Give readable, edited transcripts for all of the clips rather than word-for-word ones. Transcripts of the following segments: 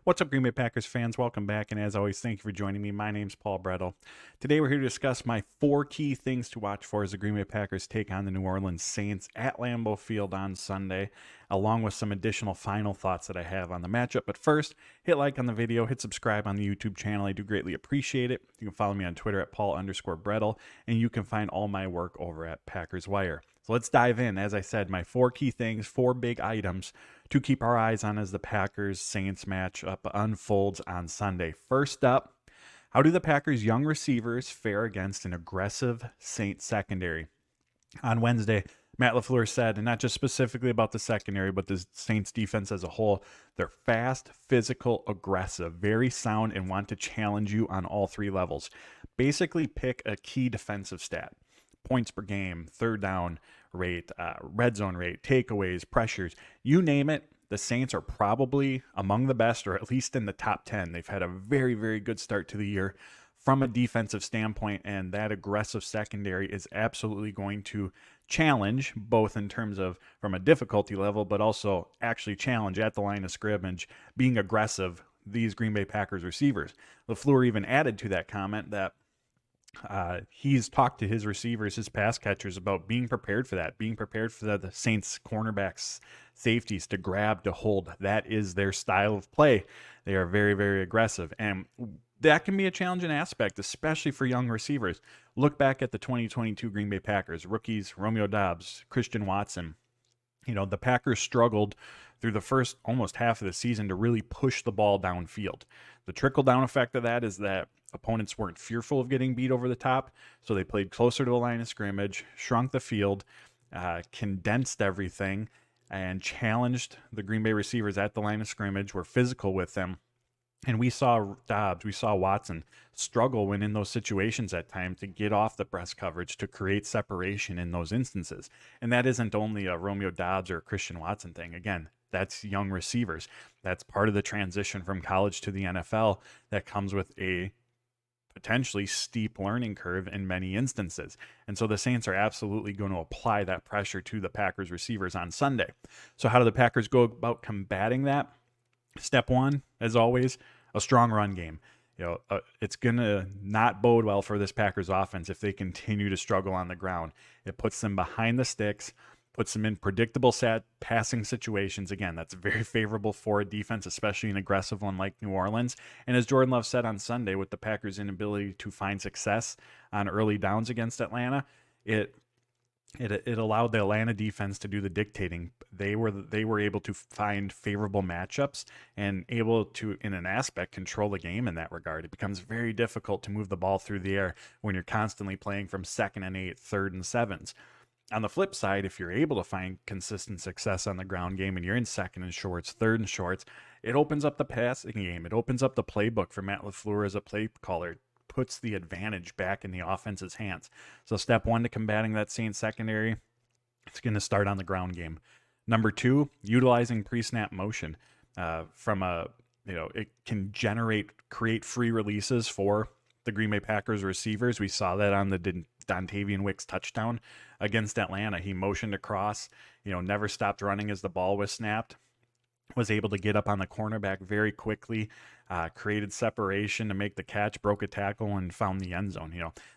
What's up, Green Bay Packers fans? Welcome back, and as always, thank you for joining me. My name's Paul Brettel. Today, we're here to discuss my 4 key things to watch for as the Green Bay Packers take on the New Orleans Saints at Lambeau Field on Sunday, along with some additional final thoughts that I have on the matchup. But first, hit like on the video, hit subscribe on the YouTube channel. I do greatly appreciate it. You can follow me on Twitter at Paul_Brettel, and you can find all my work over at Packers Wire. So let's dive in. As I said, my 4 key things, 4 big items to keep our eyes on as the Packers-Saints matchup unfolds on Sunday. First up, how do the Packers' young receivers fare against an aggressive Saints secondary? On Wednesday, Matt LaFleur said, and not just specifically about the secondary, but the Saints defense as a whole, they're fast, physical, aggressive, very sound, and want to challenge you on all 3 levels. Basically, pick a key defensive stat. Points per game, third down rate, red zone rate, takeaways, pressures, you name it. The Saints are probably among the best, or at least in the top 10. They've had a very, very good start to the year from a defensive standpoint, and that aggressive secondary is absolutely going to challenge, both in terms of from a difficulty level, but also actually challenge at the line of scrimmage, being aggressive, these Green Bay Packers receivers. LaFleur even added to that comment that he's talked to his receivers, his pass catchers, about being prepared for that, being prepared for the Saints cornerbacks, safeties to grab, to hold. That is their style of play. They are very, very aggressive. And that can be a challenging aspect, especially for young receivers. Look back at the 2022 Green Bay Packers, rookies, Romeo Doubs, Christian Watson. The Packers struggled through the first almost half of the season to really push the ball downfield. The trickle-down effect of that is that opponents weren't fearful of getting beat over the top, so they played closer to the line of scrimmage, shrunk the field, condensed everything, and challenged the Green Bay receivers at the line of scrimmage, were physical with them. And we saw Dobbs, we saw Watson struggle when in those situations at times to get off the press coverage, to create separation in those instances. And that isn't only a Romeo Dobbs or a Christian Watson thing. Again, that's young receivers. That's part of the transition from college to the NFL that comes with a potentially steep learning curve in many instances. And so the Saints are absolutely going to apply that pressure to the Packers receivers on Sunday. So how do the Packers go about combating that? Step one, as always, a strong run game. It's going to not bode well for this Packers offense if they continue to struggle on the ground. It puts them behind the sticks, puts them in predictable passing situations. Again, that's very favorable for a defense, especially an aggressive one like New Orleans. And as Jordan Love said on Sunday, with the Packers' inability to find success on early downs against Atlanta, it allowed the Atlanta defense to do the dictating. They were able to find favorable matchups and able to, in an aspect, control the game in that regard. It becomes very difficult to move the ball through the air when you're constantly playing from 2nd and 8, 3rd and 7s. On the flip side, if you're able to find consistent success on the ground game and you're in 2nd and shorts, 3rd and shorts, it opens up the passing game. It opens up the playbook for Matt LaFleur as a play caller, puts the advantage back in the offense's hands. So step one to combating that Saints secondary, it's going to start on the ground game. Number 2, utilizing pre-snap motion. It can create free releases for the Green Bay Packers receivers. We saw that on the Dontavian Wicks touchdown against Atlanta. He motioned across, never stopped running as the ball was snapped, was able to get up on the cornerback very quickly, created separation to make the catch, broke a tackle, and found the end zone.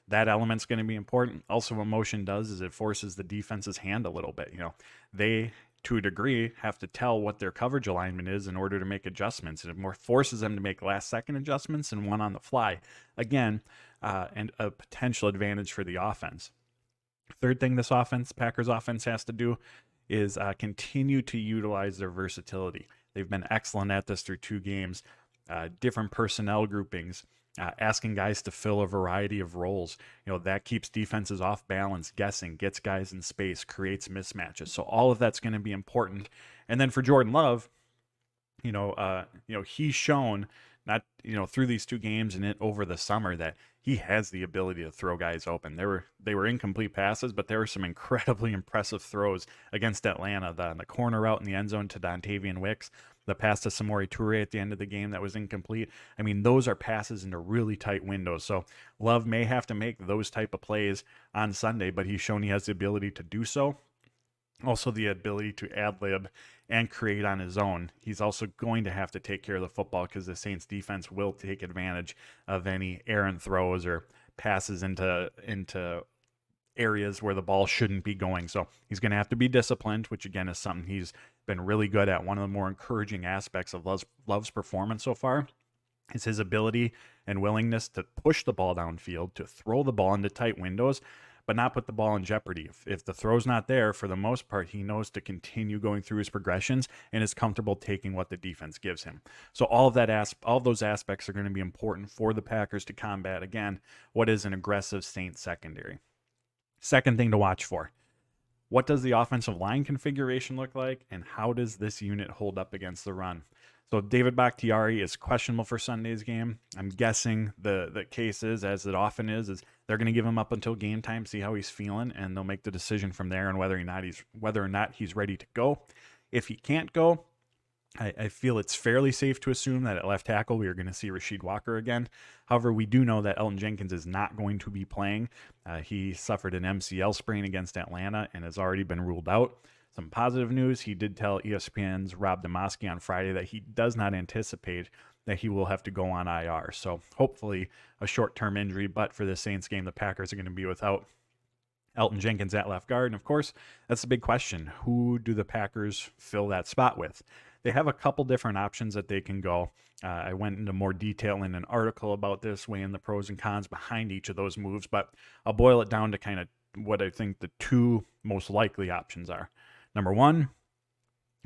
That element's going to be important. Also, what motion does is it forces the defense's hand a little bit. They, to a degree, have to tell what their coverage alignment is in order to make adjustments. And it more forces them to make last-second adjustments and one on the fly. Again, and a potential advantage for the offense. Third thing this Packers offense has to do is continue to utilize their versatility. They've been excellent at this through 2 games, different personnel groupings, asking guys to fill a variety of roles. That keeps defenses off balance, guessing, gets guys in space, creates mismatches. So all of that's going to be important. And then for Jordan Love, he's shown through these 2 games and over the summer that he has the ability to throw guys open. They were incomplete passes, but there were some incredibly impressive throws against Atlanta. The corner route in the end zone to Dontavian Wicks, the pass to Samori Toure at the end of the game that was incomplete. I mean, those are passes into really tight windows. So Love may have to make those type of plays on Sunday, but he's shown he has the ability to do so. Also the ability to ad-lib and create on his own. He's also going to have to take care of the football because the Saints defense will take advantage of any errant throws or passes into areas where the ball shouldn't be going. So he's going to have to be disciplined, which again is something he's been really good at. One of the more encouraging aspects of Love's performance so far is his ability and willingness to push the ball downfield, to throw the ball into tight windows, but not put the ball in jeopardy. If the throw's not there, for the most part, he knows to continue going through his progressions and is comfortable taking what the defense gives him. So all of those aspects are going to be important for the Packers to combat, again, what is an aggressive Saints secondary. Second thing to watch for: what does the offensive line configuration look like, and how does this unit hold up against the run? So David Bakhtiari is questionable for Sunday's game. I'm guessing the case is, as it often is they're going to give him up until game time, see how he's feeling, and they'll make the decision from there on whether or not he's ready to go. If he can't go, I feel it's fairly safe to assume that at left tackle we are going to see Rasheed Walker again. However, we do know that Elton Jenkins is not going to be playing. He suffered an MCL sprain against Atlanta and has already been ruled out. Some positive news: he did tell ESPN's Rob Demoski on Friday that he does not anticipate that he will have to go on IR. So hopefully a short-term injury, but for the Saints game, the Packers are going to be without Elton Jenkins at left guard. And of course, that's the big question. Who do the Packers fill that spot with? They have a couple different options that they can go. I went into more detail in an article about this, weighing the pros and cons behind each of those moves, but I'll boil it down to kind of what I think the two most likely options are. Number one,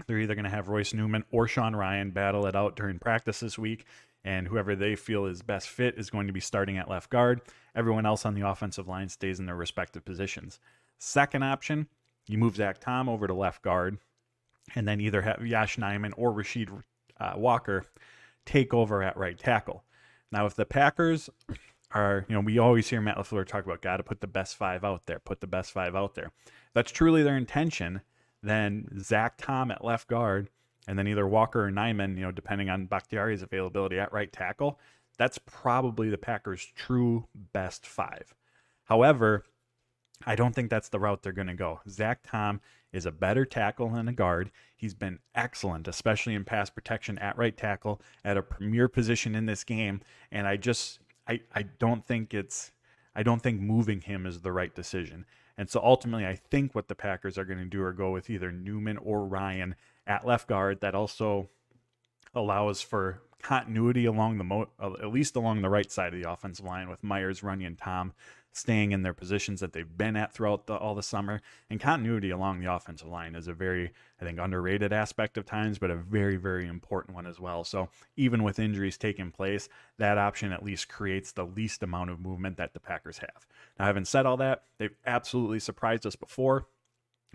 they're either going to have Royce Newman or Sean Ryan battle it out during practice this week, and whoever they feel is best fit is going to be starting at left guard. Everyone else on the offensive line stays in their respective positions. Second option, you move Zach Tom over to left guard, and then either have Yash Nyman or Rasheed Walker take over at right tackle. Now, if the Packers are, we always hear Matt LaFleur talk about got to put the best five out there, If that's truly their intention, then Zach Tom at left guard, and then either Walker or Nyman, depending on Bakhtiari's availability at right tackle, that's probably the Packers' true best five. However, I don't think that's the route they're going to go. Zach Tom is a better tackle than a guard. He's been excellent, especially in pass protection at right tackle, at a premier position in this game. And I don't think moving him is the right decision. And so ultimately, I think what the Packers are going to do are go with either Newman or Ryan at left guard. That also allows for continuity along at least along the right side of the offensive line, with Myers, Runyan, and Tom staying in their positions that they've been at throughout all the summer. And continuity along the offensive line is a very, I think, underrated aspect of times, but a very, very important one as well. So even with injuries taking place, that option at least creates the least amount of movement that the Packers have. Now, having said all that, they've absolutely surprised us before.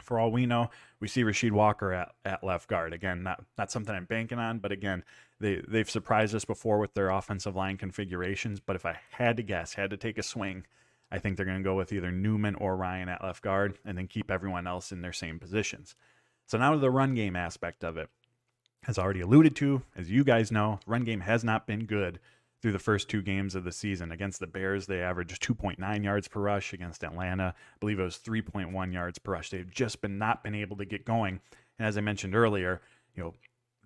For all we know, we see Rasheed Walker at left guard. Again, not something I'm banking on, but again, they've surprised us before with their offensive line configurations. But if I had to guess, had to take a swing, I think they're going to go with either Newman or Ryan at left guard and then keep everyone else in their same positions. So now to the run game aspect of it. As already alluded to, as you guys know, run game has not been good through the first two games of the season. Against the Bears, they averaged 2.9 yards per rush. Against Atlanta, I believe it was 3.1 yards per rush. They've just not been able to get going. And as I mentioned earlier,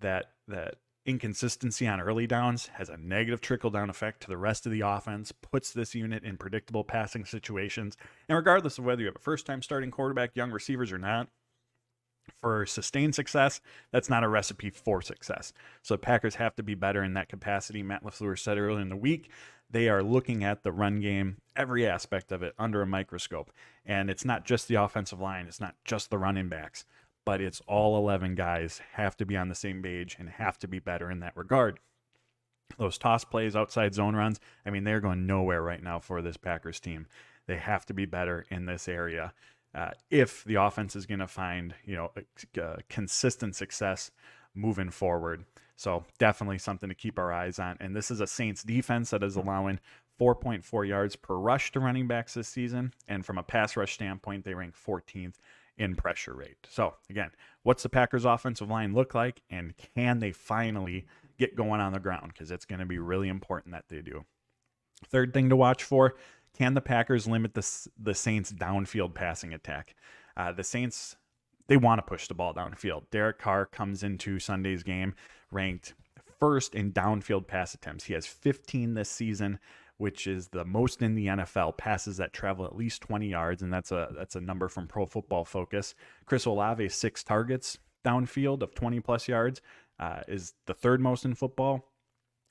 that inconsistency on early downs has a negative trickle-down effect to the rest of the offense, puts this unit in predictable passing situations. And regardless of whether you have a first-time starting quarterback, young receivers or not, for sustained success, that's not a recipe for success. So Packers have to be better in that capacity. Matt LaFleur said earlier in the week, they are looking at the run game, every aspect of it, under a microscope. And it's not just the offensive line. It's not just the running backs. But it's all 11 guys have to be on the same page and have to be better in that regard. Those toss plays, outside zone runs, they're going nowhere right now for this Packers team. They have to be better in this area if the offense is going to find, consistent success moving forward. So definitely something to keep our eyes on. And this is a Saints defense that is allowing 4.4 yards per rush to running backs this season. And from a pass rush standpoint, they rank 14th in pressure rate. So again, what's the Packers offensive line look like, and can they finally get going on the ground? Because it's going to be really important that they do. Third thing to watch for: can the Packers limit the Saints downfield passing attack? The Saints they want to push the ball downfield. Derek Carr comes into Sunday's game ranked first in downfield pass attempts. He has 15 this season, which is the most in the NFL, passes that travel at least 20 yards, and that's a number from Pro Football Focus. Chris Olave, 6 targets downfield of 20-plus yards, is the third most in football.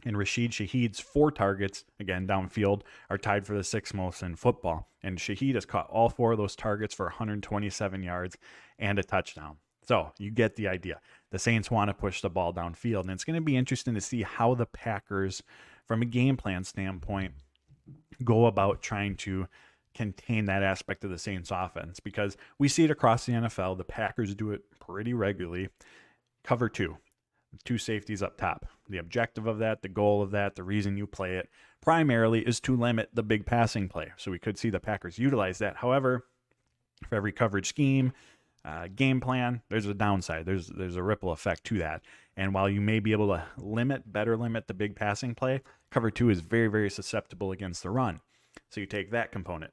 And Rashid Shaheed's 4 targets, again, downfield, are tied for the 6th most in football. And Shaheed has caught all 4 of those targets for 127 yards and a touchdown. So you get the idea. The Saints want to push the ball downfield. And it's going to be interesting to see how the Packers, from a game plan standpoint, go about trying to contain that aspect of the Saints offense, because we see it across the NFL. The Packers do it pretty regularly. Cover 2 safeties up top. The objective of that, the goal of that, the reason you play it primarily is to limit the big passing play. So we could see the Packers utilize that. However, for every coverage scheme, game plan, there's a downside. There's a ripple effect to that. And while you may be able to better limit the big passing play, cover 2 is very, very susceptible against the run. So you take that component.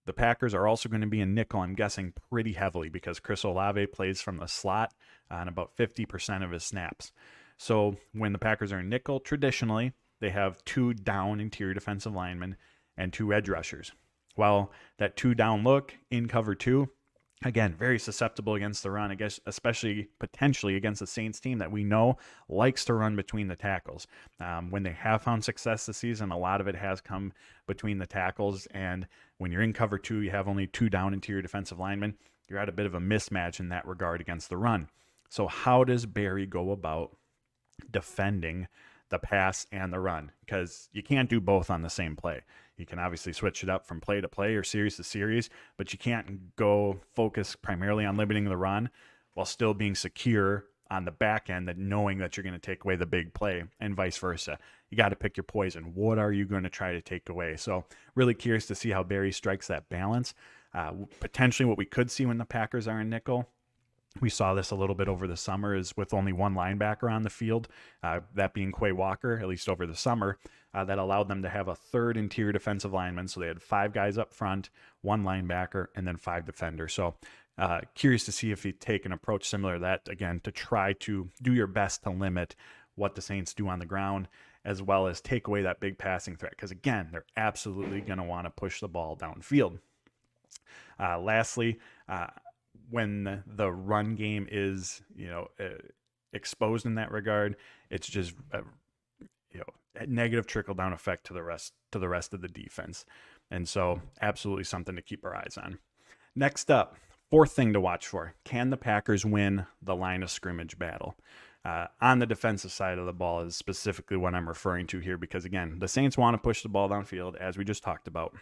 The Packers are also going to be in nickel, I'm guessing, pretty heavily, because Chris Olave plays from the slot on about 50% of his snaps. So when the Packers are in nickel, traditionally, they have 2 down interior defensive linemen and 2 edge rushers. While that 2 down look in cover 2, again, very susceptible against the run, I guess, especially potentially against the Saints team that we know likes to run between the tackles. When they have found success this season, a lot of it has come between the tackles. And when you're in cover 2, you have only 2 down interior defensive linemen. You're at a bit of a mismatch in that regard against the run. So how does Barry go about defending the pass and the run? Because you can't do both on the same play. You can obviously switch it up from play to play or series to series, but you can't go focus primarily on limiting the run while still being secure on the back end, that knowing that you're going to take away the big play, and vice versa. You got to pick your poison. What are you going to try to take away? So really curious to see how Barry strikes that balance. Potentially what we could see when the Packers are in nickel, we saw this a little bit over the summer, is with only 1 linebacker on the field, that being Quay Walker, at least over the summer, that allowed them to have a 3rd interior defensive lineman. So they had 5 guys up front, 1 linebacker, and then 5 defenders. So curious to see if you take an approach similar to that, again, to try to do your best to limit what the Saints do on the ground, as well as take away that big passing threat. Because again, they're absolutely going to want to push the ball downfield. Lastly, when the run game is, exposed in that regard, it's just a negative trickle down effect to the rest of the defense. And so absolutely something to keep our eyes on. Next up, 4th thing to watch for: can the Packers win the line of scrimmage battle? On the defensive side of the ball is specifically what I'm referring to here, because again, the Saints want to push the ball downfield, as we just talked about.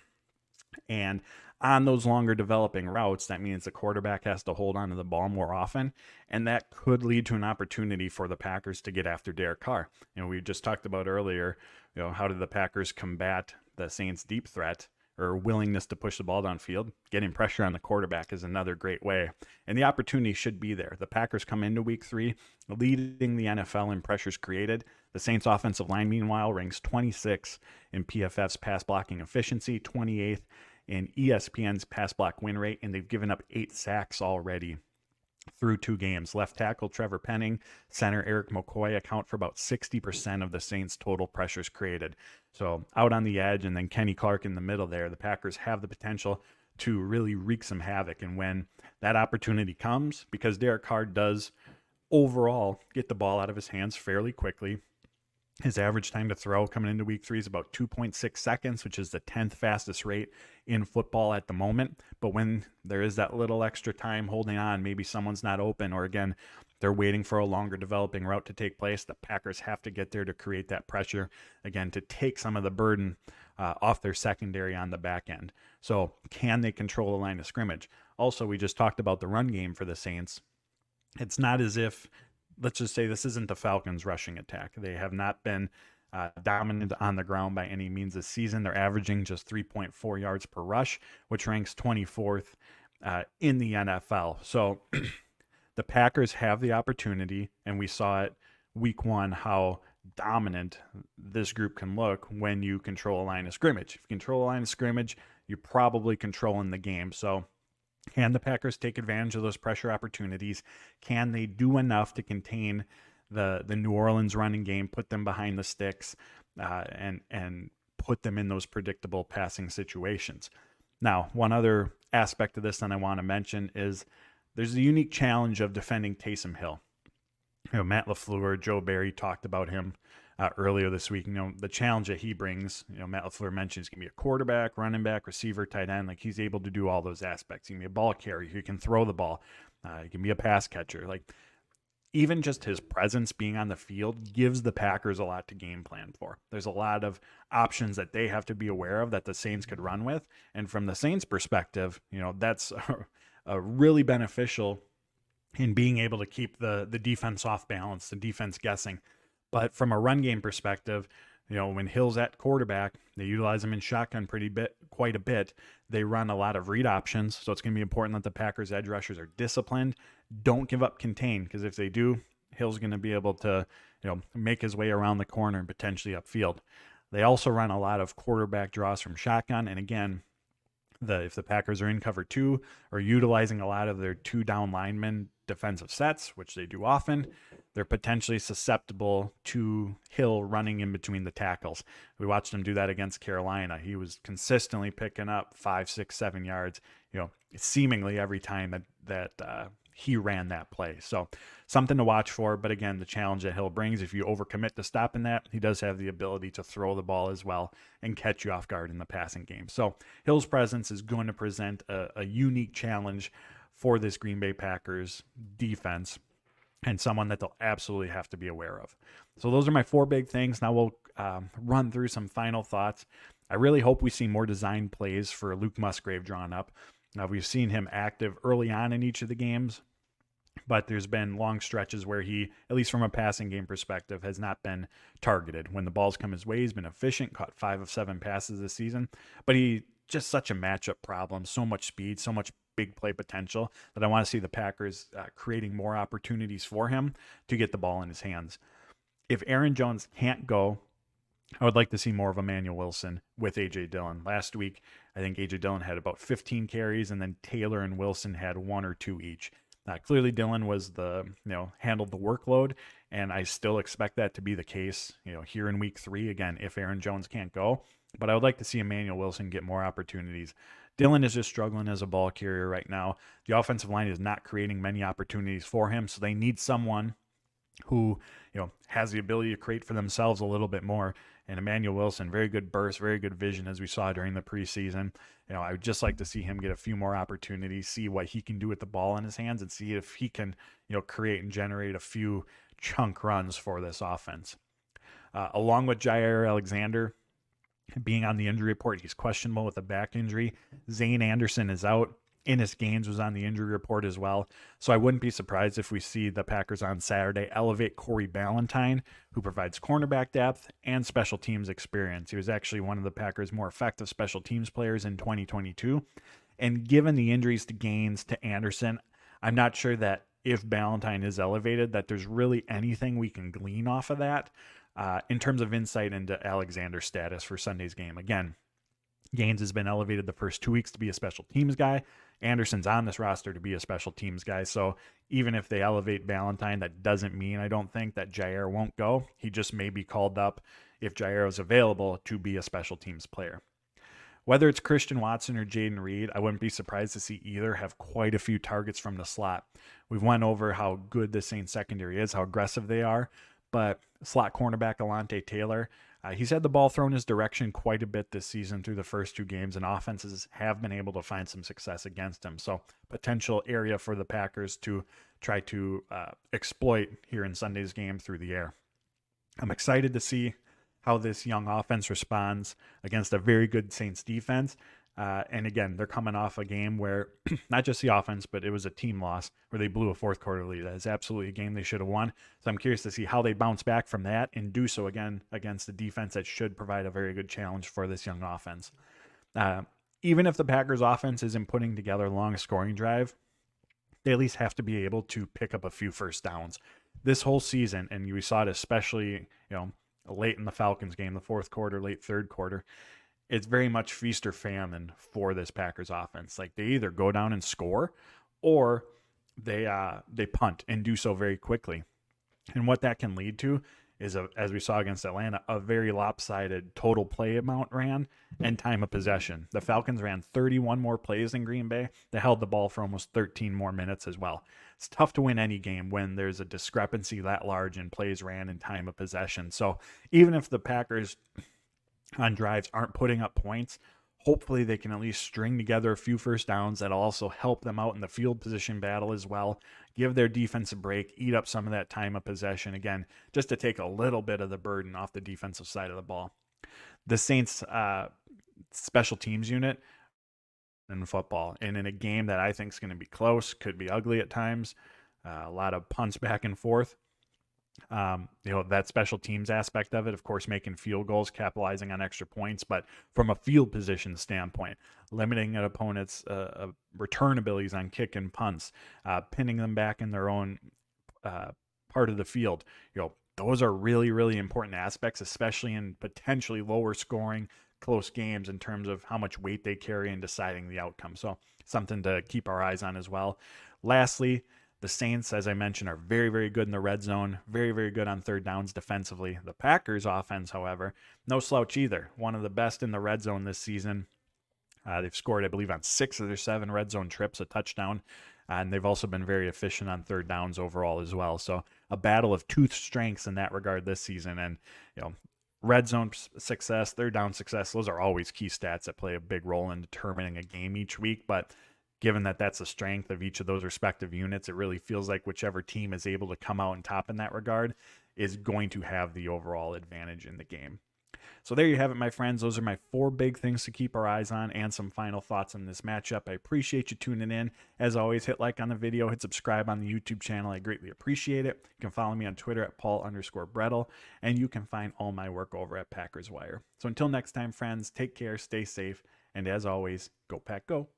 And on those longer developing routes, that means the quarterback has to hold on to the ball more often, and that could lead to an opportunity for the Packers to get after Derek Carr. We just talked about earlier, how did the Packers combat the Saints' deep threat or willingness to push the ball downfield? Getting pressure on the quarterback is another great way, and the opportunity should be there. The Packers come into week 3 leading the NFL in pressures created. The Saints offensive line, meanwhile, ranks 26 in PFF's pass blocking efficiency, 28th in ESPN's pass block win rate, and they've given up 8 sacks already through 2 games. Left tackle Trevor Penning, center Eric McCoy account for about 60% of the Saints' total pressures created. So out on the edge, and then Kenny Clark in the middle there, the Packers have the potential to really wreak some havoc. And when that opportunity comes, because Derek Carr does overall get the ball out of his hands fairly quickly, his average time to throw coming into week 3 is about 2.6 seconds, which is the 10th fastest rate in football at the moment. But when there is that little extra time holding on, maybe someone's not open, or again, they're waiting for a longer developing route to take place, the Packers have to get there to create that pressure, again, to take some of the burden off their secondary on the back end. So can they control the line of scrimmage? Also, we just talked about the run game for the Saints. It's not as if, let's just say this isn't the Falcons' rushing attack. They have not been dominant on the ground by any means this season. They're averaging just 3.4 yards per rush, which ranks 24th in the NFL. So the Packers have the opportunity, and we saw it week 1, how dominant this group can look when you control a line of scrimmage. If you control a line of scrimmage, you're probably controlling the game. So Can the Packers take advantage of those pressure opportunities? Can they do enough to contain the New Orleans running game, put them behind the sticks, and put them in those predictable passing situations? Now, one other aspect of this that I want to mention is there's a unique challenge of defending Taysom Hill. Matt LaFleur, Joe Barry talked about him earlier this week. The challenge that he brings, Matt LaFleur mentioned he's going to be a quarterback, running back, receiver, tight end. Like, he's able to do all those aspects. He can be a ball carrier. He can throw the ball. He can be a pass catcher. Like, even just his presence being on the field gives the Packers a lot to game plan for. There's a lot of options that they have to be aware of that the Saints could run with. And from the Saints' perspective, that's a really beneficial in being able to keep the defense off balance, the defense guessing. But from a run game perspective, when Hill's at quarterback, they utilize him in shotgun quite a bit. They run a lot of read options, so it's going to be important that the Packers edge rushers are disciplined. Don't give up contain, because if they do, Hill's going to be able to, make his way around the corner and potentially upfield. They also run a lot of quarterback draws from shotgun, and again, if the Packers are in cover two or utilizing a lot of their two down linemen defensive sets, which they do often, they're potentially susceptible to Hill running in between the tackles. We watched him do that against Carolina. He was consistently picking up 5, 6, 7 yards, seemingly every time that he ran that play. So something to watch for. But again, the challenge that Hill brings, if you overcommit to stopping that, he does have the ability to throw the ball as well and catch you off guard in the passing game. So Hill's presence is going to present a unique challenge for this Green Bay Packers defense, and someone that they'll absolutely have to be aware of. So those are my 4 big things. Now we'll run through some final thoughts. I really hope we see more design plays for Luke Musgrave drawn up. Now, we've seen him active early on in each of the games, but there's been long stretches where he, at least from a passing game perspective, has not been targeted. When the balls come his way, he's been efficient, caught 5 of 7 passes this season, but he just such a matchup problem, so much speed, so much big play potential that I want to see the Packers creating more opportunities for him to get the ball in his hands. If Aaron Jones can't go, I would like to see more of Emmanuel Wilson with A.J. Dillon. Last week, I think A.J. Dillon had about 15 carries, and then Taylor and Wilson had 1 or 2 each. Clearly, Dillon was handled the workload, and I still expect that to be the case, here in week 3, again, if Aaron Jones can't go. But I would like to see Emmanuel Wilson get more opportunities. Dillon is just struggling as a ball carrier right now. The offensive line is not creating many opportunities for him, so they need someone who, has the ability to create for themselves a little bit more. And Emmanuel Wilson, very good burst, very good vision, as we saw during the preseason. I would just like to see him get a few more opportunities, see what he can do with the ball in his hands, and see if he can, create and generate a few chunk runs for this offense. Along with Jair Alexander being on the injury report, he's questionable with a back injury. Zane Anderson is out. Ennis Gaines was on the injury report as well. So I wouldn't be surprised if we see the Packers on Saturday elevate Corey Ballantyne, who provides cornerback depth and special teams experience. He was actually one of the Packers' more effective special teams players in 2022. And given the injuries to Gaines, to Anderson, I'm not sure that if Ballantyne is elevated, that there's really anything we can glean off of that in terms of insight into Alexander's status for Sunday's game. Again, Gaines has been elevated the first 2 weeks to be a special teams guy. Anderson's on this roster to be a special teams guy. So even if they elevate Ballantyne, that doesn't mean, I don't think, that Jair won't go. He just may be called up, if Jair is available, to be a special teams player. Whether it's Christian Watson or Jaden Reed, I wouldn't be surprised to see either have quite a few targets from the slot. We've went over how good the Saints secondary is, how aggressive they are, but slot cornerback Alontae Taylor, he's had the ball thrown his direction quite a bit this season through the first 2 games, and offenses have been able to find some success against him. So potential area for the Packers to try to exploit here in Sunday's game through the air. I'm excited to see how this young offense responds against a very good Saints defense. And again, they're coming off a game where not just the offense, but it was a team loss where they blew a 4th quarter lead. That is absolutely a game they should have won. So I'm curious to see how they bounce back from that and do so again against a defense that should provide a very good challenge for this young offense. Even if the Packers offense isn't putting together a long scoring drive, they at least have to be able to pick up a few first downs. This whole season, and we saw it especially, late in the Falcons game, the 4th quarter, late 3rd quarter, it's very much feast or famine for this Packers offense. Like they either go down and score, or they punt and do so very quickly. And what that can lead to is, as we saw against Atlanta, a very lopsided total play amount ran and time of possession. The Falcons ran 31 more plays than Green Bay. They held the ball for almost 13 more minutes as well. It's tough to win any game when there's a discrepancy that large in plays ran and time of possession. So even if the Packers on drives aren't putting up points, hopefully they can at least string together a few first downs that'll also help them out in the field position battle as well. Give their defense a break, eat up some of that time of possession, again, just to take a little bit of the burden off the defensive side of the ball. The Saints special teams unit in football, and in a game that I think is going to be close, could be ugly at times, a lot of punts back and forth. That special teams aspect of it, of course, making field goals, capitalizing on extra points, but from a field position standpoint, limiting an opponent's return abilities on kick and punts, pinning them back in their own part of the field. Those are really, really important aspects, especially in potentially lower scoring, close games in terms of how much weight they carry in deciding the outcome. So something to keep our eyes on as well. Lastly, the Saints, as I mentioned, are very, very good in the red zone, very, very good on third downs defensively. The Packers offense, however, no slouch either. One of the best in the red zone this season. They've scored, I believe, on 6 of their 7 red zone trips, a touchdown. And they've also been very efficient on third downs overall as well. So a battle of two strengths in that regard this season. And, red zone success, third down success, those are always key stats that play a big role in determining a game each week. But given that that's the strength of each of those respective units, it really feels like whichever team is able to come out on top in that regard is going to have the overall advantage in the game. So there you have it, my friends. Those are my 4 big things to keep our eyes on and some final thoughts on this matchup. I appreciate you tuning in. As always, hit like on the video, hit subscribe on the YouTube channel. I greatly appreciate it. You can follow me on Twitter at Paul_Brettel, and you can find all my work over at Packers Wire. So until next time, friends, take care, stay safe, and as always, go Pack Go.